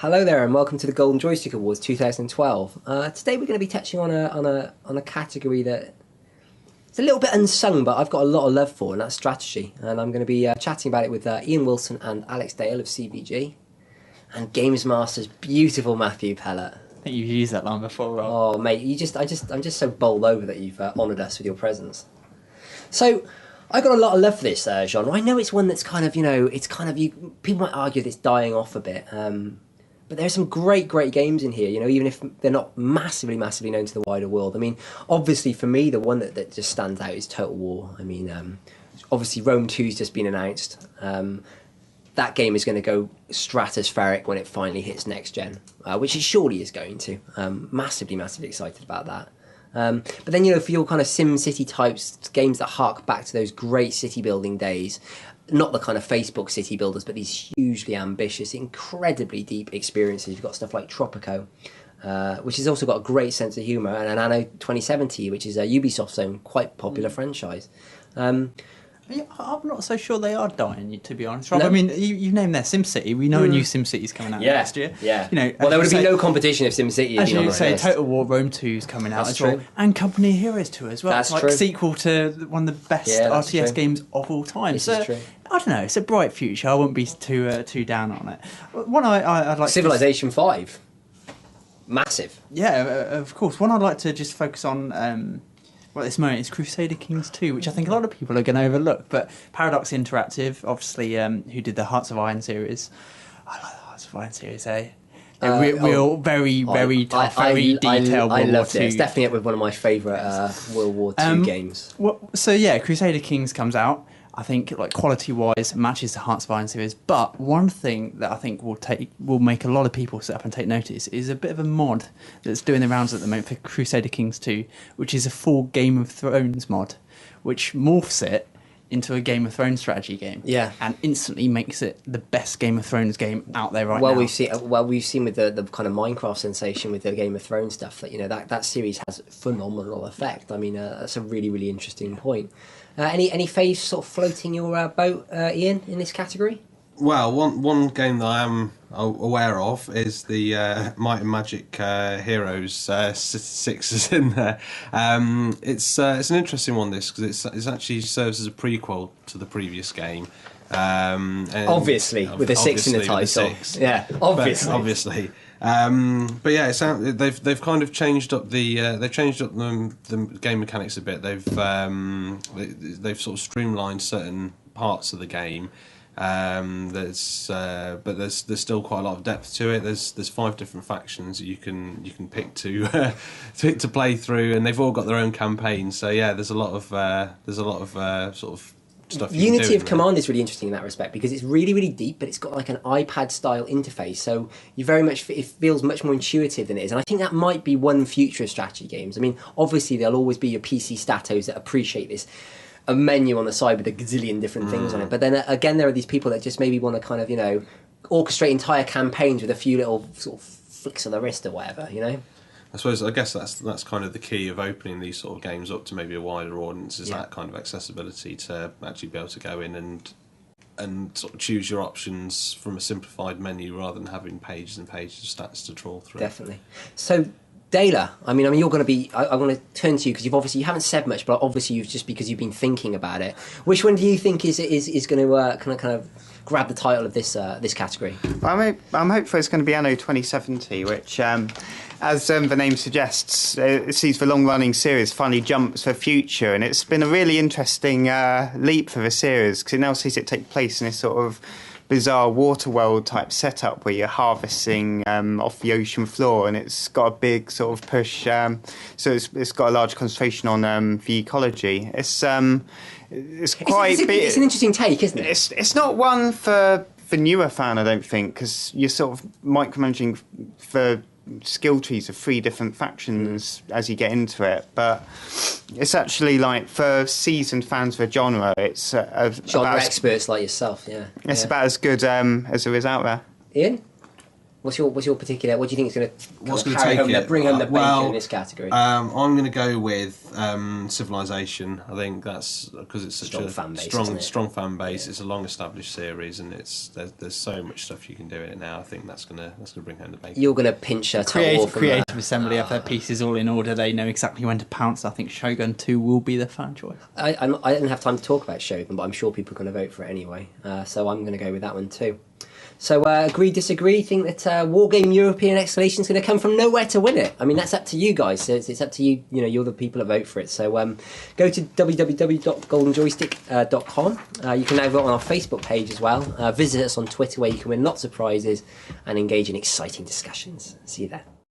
Hello there, and welcome to the Golden Joystick Awards 2012. Today we're going to be touching on a category that it's a little bit unsung, but I've got a lot of love for, and that's strategy. And I'm going to be chatting about it with Ian Wilson and Alex Dale of CVG, and Games Master's beautiful Matthew Pellett. I think you've used that line before, Rob. Oh, mate, I'm just so bowled over that you've honoured us with your presence. So, I got a lot of love for this genre. I know it's one that's kind of, people might argue that it's dying off a bit. But there's some great games in here, even if they're not massively known to the wider world. I mean, obviously for me, the one that just stands out is Total War. I mean, obviously Rome 2's just been announced. That game is going to go stratospheric when it finally hits next gen, which it surely is going to. Massively excited about that. But then, for your kind of Sim City types, games that hark back to those great city building days, not the kind of Facebook city builders, but these hugely ambitious, incredibly deep experiences. You've got stuff like Tropico, which has also got a great sense of humour, and Anno 2070, which is Ubisoft's own quite popular franchise. Yeah, I'm not so sure they are dying, to be honest, Rob. No? I mean, you named their SimCity. We know a new SimCity's coming out next year. Yeah. Well, there would be no competition if SimCity had as been on you that say, list. Total War Rome 2's coming out That's as well, true. and Company of Heroes 2 as well. That's it's like true. sequel to one of the best that's RTS true. games of all time. This so is true. I don't know. It's a bright future. I wouldn't be too down on it. One I'd like Civilization 5. Massive. Of course. One I'd like to just focus on. Well, at this moment is Crusader Kings 2, which I think a lot of people are going to overlook. But Paradox Interactive, obviously, who did the Hearts of Iron series. I like the Hearts of Iron series, eh? Very tough, very detailed I World War loved it. II. It's definitely up with one of my favourite World War II games. Crusader Kings comes out. I think, like, quality-wise, matches the Hearts of Iron series. But one thing that I think will make a lot of people sit up and take notice is a bit of a mod that's doing the rounds at the moment for Crusader Kings 2, which is a full Game of Thrones mod, which morphs it into a Game of Thrones strategy game. Yeah. And instantly makes it the best Game of Thrones game out there now. We've seen with the kind of Minecraft sensation with the Game of Thrones stuff that that series has phenomenal effect. I mean, that's a really interesting point. Any faves sort of floating your boat, Ian, in this category? Well, one game that I am aware of is the Might and Magic Heroes 6 is in there. It's an interesting one, this, because it actually serves as a prequel to the previous game. Obviously, with a 6 in the title. Yeah, obviously. But yeah, they've kind of changed up the game mechanics a bit. They've sort of streamlined certain parts of the game. There's still quite a lot of depth to it. There's 5 different factions that you can pick to to play through, and they've all got their own campaigns. So yeah, there's a lot of sort of stuff. Unity of Command is really interesting in that respect because it's really deep, but it's got like an iPad style interface, so you very much it feels much more intuitive than it is, and I think that might be one future of strategy games. I mean, obviously there'll always be your PC statos that appreciate this. A menu on the side with a gazillion different things on it, but then again there are these people that just maybe want to kind of orchestrate entire campaigns with a few little sort of flicks of the wrist or whatever. I guess that's kind of the key of opening these sort of games up to maybe a wider audience, is that kind of accessibility to actually be able to go in and sort of choose your options from a simplified menu rather than having pages and pages of stats to trawl through. Definitely. So Dela, I mean, you're going to be. I want to turn to you because you haven't said much, but obviously you've just because you've been thinking about it. Which one do you think is going to kind of grab the title of this category? I'm hopeful it's going to be Anno 2070, which, as the name suggests, it sees the long-running series finally jumps for future, and it's been a really interesting leap for the series because it now sees it take place in this sort of bizarre water world type setup where you're harvesting off the ocean floor, and it's got a big sort of push. So it's got a large concentration on the ecology. It's quite. It's an interesting take, isn't it? It's not one for the newer fan, I don't think, because you're sort of micromanaging the skill trees of 3 different factions as you get into it, but it's actually like for seasoned fans of the genre, it's genre experts like yourself. It's about as good as there is out there. Ian, What's your particular? What do you think is going What's to going to take it? bring home the bacon Well, in this category? I'm going to go with Civilization. I think that's because it's such Strong a fan base, isn't it? strong fan base. It's a long-established series, and there's so much stuff you can do in it now. I think that's going to bring home the bacon. You're going to pinch a towel from Creative Assembly have their pieces all in order. They know exactly when to pounce. I think Shogun 2 will be the fan choice. I didn't have time to talk about Shogun, but I'm sure people are going to vote for it anyway. So I'm going to go with that one too. So agree, disagree, think that Wargame European Exclamation is going to come from nowhere to win it. I mean, that's up to you guys. So it's up to you. You know, you're the people that vote for it. So go to www.goldenjoystick.com. You can now vote on our Facebook page as well. Visit us on Twitter where you can win lots of prizes and engage in exciting discussions. See you there.